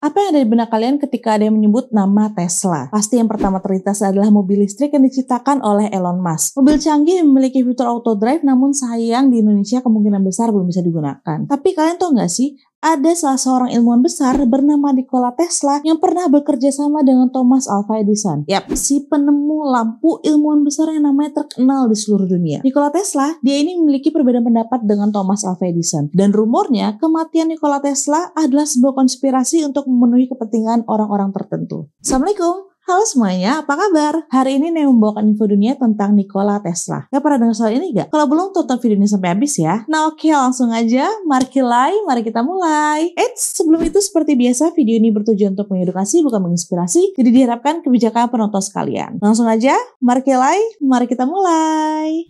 Apa yang ada di benak kalian ketika ada yang menyebut nama Tesla? Pasti yang pertama terlintas adalah mobil listrik yang diciptakan oleh Elon Musk. Mobil canggih yang memiliki fitur auto drive, namun sayang di Indonesia kemungkinan besar belum bisa digunakan. Tapi kalian tahu nggak sih? Ada salah seorang ilmuwan besar bernama Nikola Tesla yang pernah bekerja sama dengan Thomas Alva Edison. Yap, si penemu lampu, ilmuwan besar yang namanya terkenal di seluruh dunia. Nikola Tesla, dia ini memiliki perbedaan pendapat dengan Thomas Alva Edison. Dan rumornya, kematian Nikola Tesla adalah sebuah konspirasi untuk memenuhi kepentingan orang-orang tertentu. Assalamualaikum. Halo semuanya, apa kabar? Hari ini Neo membawakan info dunia tentang Nikola Tesla. Gak pernah dengar soal ini gak? Kalau belum, tonton video ini sampai habis ya. Nah oke, langsung aja. Mari kita mulai. Sebelum itu seperti biasa, video ini bertujuan untuk mengedukasi, bukan menginspirasi. Jadi diharapkan kebijakan penonton sekalian. Langsung aja, mari kita mulai.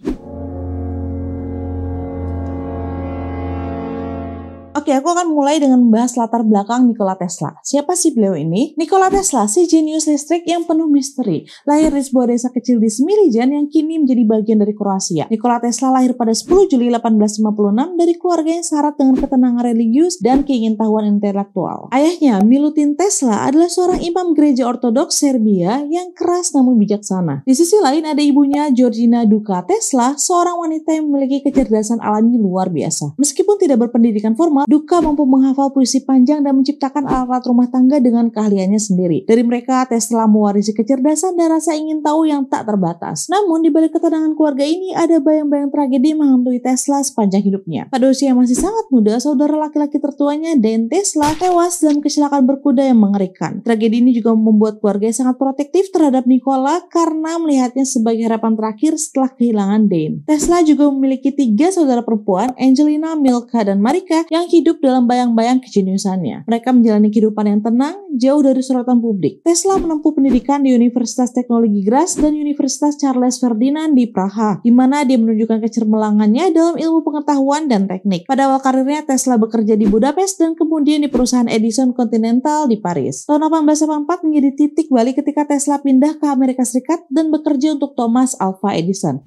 Oke, aku akan mulai dengan membahas latar belakang Nikola Tesla. Siapa sih beliau ini? Nikola Tesla, si jenius listrik yang penuh misteri. Lahir di sebuah desa kecil di Smiljan yang kini menjadi bagian dari Kroasia. Nikola Tesla lahir pada 10 Juli 1856 dari keluarga yang syarat dengan ketenangan religius dan keingintahuan intelektual. Ayahnya, Milutin Tesla, adalah seorang imam gereja ortodoks Serbia yang keras namun bijaksana. Di sisi lain ada ibunya, Georgina Duka Tesla, seorang wanita yang memiliki kecerdasan alami luar biasa. Meskipun tidak berpendidikan formal, Duka mampu menghafal puisi panjang dan menciptakan alat rumah tangga dengan keahliannya sendiri. Dari mereka, Tesla mewarisi kecerdasan dan rasa ingin tahu yang tak terbatas. Namun, di balik ketenangan keluarga ini, ada bayang-bayang tragedi menghantui Tesla sepanjang hidupnya. Pada usia yang masih sangat muda, saudara laki-laki tertuanya, Dan Tesla, tewas dalam kecelakaan berkuda yang mengerikan. Tragedi ini juga membuat keluarga sangat protektif terhadap Nikola karena melihatnya sebagai harapan terakhir setelah kehilangan Dan. Tesla juga memiliki 3 saudara perempuan, Angelina, Milka, dan Marika, yang hidup dalam bayang-bayang kejeniusannya. Mereka menjalani kehidupan yang tenang, jauh dari sorotan publik. Tesla menempuh pendidikan di Universitas Teknologi Graz dan Universitas Charles Ferdinand di Praha, di mana dia menunjukkan kecermelangannya dalam ilmu pengetahuan dan teknik. Pada awal karirnya, Tesla bekerja di Budapest dan kemudian di perusahaan Edison Continental di Paris. Tahun 1884 menjadi titik balik ketika Tesla pindah ke Amerika Serikat dan bekerja untuk Thomas Alva Edison.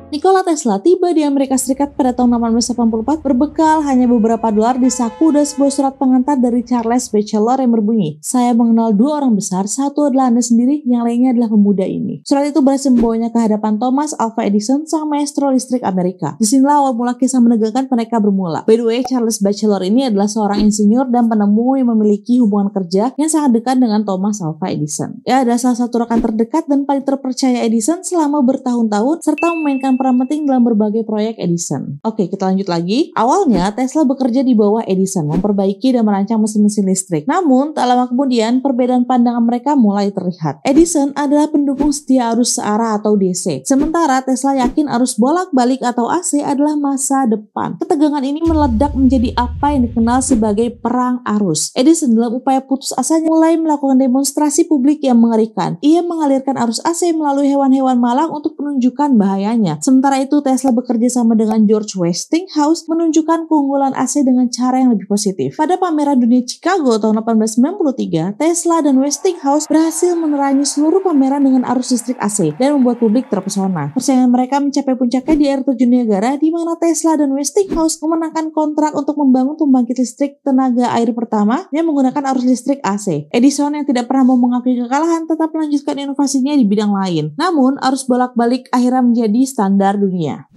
Nikola Tesla tiba di Amerika Serikat pada tahun 1884 berbekal hanya beberapa dolar di saku dan sebuah surat pengantar dari Charles Batchelor yang berbunyi, "Saya mengenal 2 orang besar, satu adalah Anda sendiri, yang lainnya adalah pemuda ini." Surat itu berhasil membawanya ke hadapan Thomas Alva Edison, sang maestro listrik Amerika. Disinilah awal mula kisah menegangkan mereka bermula. By the way, Charles Batchelor ini adalah seorang insinyur dan penemu yang memiliki hubungan kerja yang sangat dekat dengan Thomas Alva Edison. Ia adalah salah satu rekan terdekat dan paling terpercaya Edison selama bertahun-tahun serta memainkan peran penting dalam berbagai proyek Edison. Oke, kita lanjut lagi. Awalnya, Tesla bekerja di bawah Edison, memperbaiki dan merancang mesin-mesin listrik. Namun, tak lama kemudian, perbedaan pandangan mereka mulai terlihat. Edison adalah pendukung setia arus searah atau DC. Sementara Tesla yakin arus bolak-balik atau AC adalah masa depan. Ketegangan ini meledak menjadi apa yang dikenal sebagai perang arus. Edison dalam upaya putus asanya mulai melakukan demonstrasi publik yang mengerikan. Ia mengalirkan arus AC melalui hewan-hewan malang untuk menunjukkan bahayanya. Sementara itu, Tesla bekerja sama dengan George Westinghouse menunjukkan keunggulan AC dengan cara yang lebih positif. Pada pameran dunia Chicago tahun 1893, Tesla dan Westinghouse berhasil menerangi seluruh pameran dengan arus listrik AC dan membuat publik terpesona. Persaingan mereka mencapai puncaknya di air terjun Niagara, di mana Tesla dan Westinghouse memenangkan kontrak untuk membangun pembangkit listrik tenaga air pertama yang menggunakan arus listrik AC. Edison yang tidak pernah mau mengakui kekalahan tetap melanjutkan inovasinya di bidang lain. Namun, arus bolak-balik akhirnya menjadi standar dunia.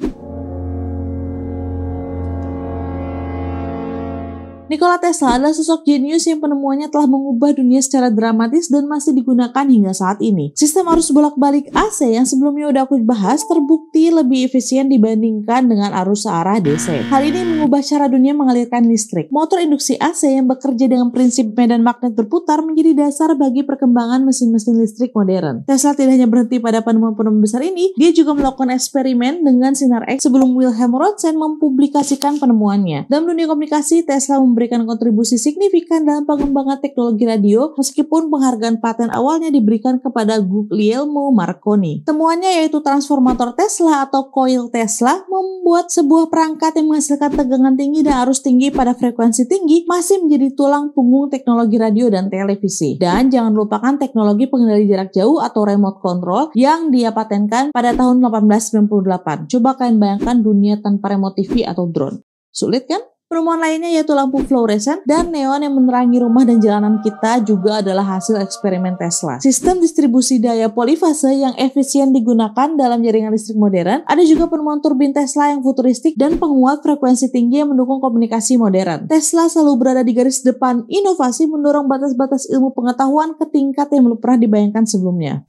Nikola Tesla adalah sosok jenius yang penemuannya telah mengubah dunia secara dramatis dan masih digunakan hingga saat ini. Sistem arus bolak-balik AC yang sebelumnya udah aku bahas terbukti lebih efisien dibandingkan dengan arus searah DC. Hal ini mengubah cara dunia mengalirkan listrik. Motor induksi AC yang bekerja dengan prinsip medan magnet berputar menjadi dasar bagi perkembangan mesin-mesin listrik modern. Tesla tidak hanya berhenti pada penemuan-penemuan besar ini, dia juga melakukan eksperimen dengan sinar X sebelum Wilhelm Röntgen mempublikasikan penemuannya. Dalam dunia komunikasi, Tesla memberikan kontribusi signifikan dalam pengembangan teknologi radio, meskipun penghargaan paten awalnya diberikan kepada Guglielmo Marconi. Temuannya yaitu transformator Tesla atau coil Tesla membuat sebuah perangkat yang menghasilkan tegangan tinggi dan arus tinggi pada frekuensi tinggi masih menjadi tulang punggung teknologi radio dan televisi. Dan jangan lupakan teknologi pengendali jarak jauh atau remote control yang dia patenkan pada tahun 1898. Coba kalian bayangkan dunia tanpa remote TV atau drone. Sulit kan? Penemuan lainnya yaitu lampu fluoresen dan neon yang menerangi rumah dan jalanan kita juga adalah hasil eksperimen Tesla. Sistem distribusi daya polifase yang efisien digunakan dalam jaringan listrik modern. Ada juga penemuan turbin Tesla yang futuristik dan penguat frekuensi tinggi yang mendukung komunikasi modern. Tesla selalu berada di garis depan inovasi, mendorong batas-batas ilmu pengetahuan ke tingkat yang belum pernah dibayangkan sebelumnya.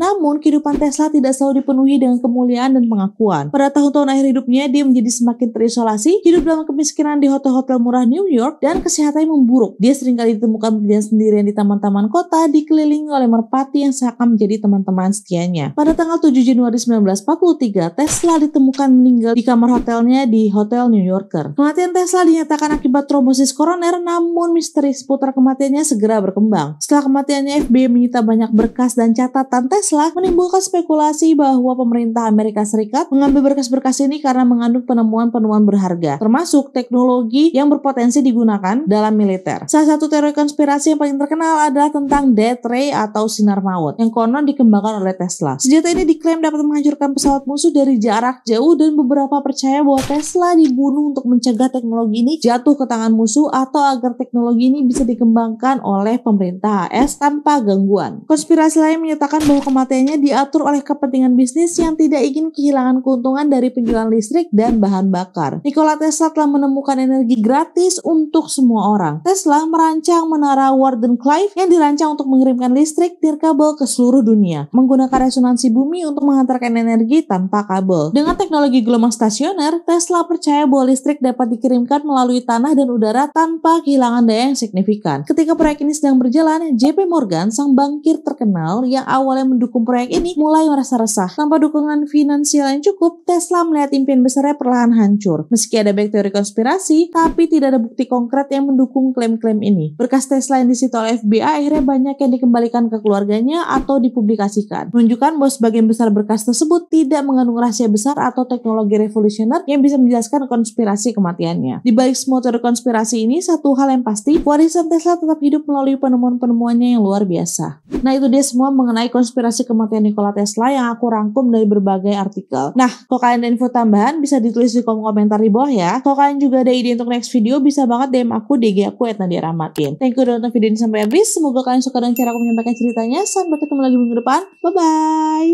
Namun, kehidupan Tesla tidak selalu dipenuhi dengan kemuliaan dan pengakuan. Pada tahun-tahun akhir hidupnya, dia menjadi semakin terisolasi, hidup dalam kemiskinan di hotel-hotel murah New York, dan kesehatannya memburuk. Dia seringkali ditemukan berdiri sendirian di taman-taman kota, dikelilingi oleh merpati yang seakan menjadi teman-teman setianya. Pada tanggal 7 Januari 1943, Tesla ditemukan meninggal di kamar hotelnya di Hotel New Yorker. Kematian Tesla dinyatakan akibat trombosis koroner, namun misteri seputar kematiannya segera berkembang. Setelah kematiannya, FBI menyita banyak berkas dan catatan Tesla, menimbulkan spekulasi bahwa pemerintah Amerika Serikat mengambil berkas-berkas ini karena mengandung penemuan-penemuan berharga, termasuk teknologi yang berpotensi digunakan dalam militer. Salah satu teori konspirasi yang paling terkenal adalah tentang death ray atau sinar maut, yang konon dikembangkan oleh Tesla. Senjata ini diklaim dapat menghancurkan pesawat musuh dari jarak jauh, dan beberapa percaya bahwa Tesla dibunuh untuk mencegah teknologi ini jatuh ke tangan musuh atau agar teknologi ini bisa dikembangkan oleh pemerintah AS tanpa gangguan. Konspirasi lain menyatakan bahwa kematiannya diatur oleh kepentingan bisnis yang tidak ingin kehilangan keuntungan dari penjualan listrik dan bahan bakar. Nikola Tesla telah menemukan energi gratis untuk semua orang. Tesla merancang menara Wardenclyffe yang dirancang untuk mengirimkan listrik nirkabel ke seluruh dunia, menggunakan resonansi bumi untuk mengantarkan energi tanpa kabel. Dengan teknologi gelombang stasioner, Tesla percaya bahwa listrik dapat dikirimkan melalui tanah dan udara tanpa kehilangan daya yang signifikan. Ketika proyek ini sedang berjalan, JP Morgan, sang bankir terkenal yang awalnya mendukung proyek ini, mulai merasa resah. Tanpa dukungan finansial yang cukup, Tesla melihat impian besarnya perlahan hancur. Meski ada banyak teori konspirasi, tapi tidak ada bukti konkret yang mendukung klaim-klaim ini. Berkas Tesla yang disita oleh FBI akhirnya banyak yang dikembalikan ke keluarganya atau dipublikasikan, menunjukkan bahwa sebagian besar berkas tersebut tidak mengandung rahasia besar atau teknologi revolusioner yang bisa menjelaskan konspirasi kematiannya. Di balik semua teori konspirasi ini, satu hal yang pasti, warisan Tesla tetap hidup melalui penemuan-penemuannya yang luar biasa. Nah, itu dia semua mengenai konspirasi kematian Nikola Tesla yang aku rangkum dari berbagai artikel. Nah, kalau kalian ada info tambahan bisa ditulis di kolom komentar di bawah ya. Kalau kalian juga ada ide untuk next video, bisa banget DM aku di IG aku @nadiarahmatin. Thank you udah nonton video ini sampai habis. Semoga kalian suka dengan cara aku menyampaikan ceritanya. Sampai ketemu lagi minggu depan. Bye bye.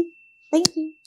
Thank you.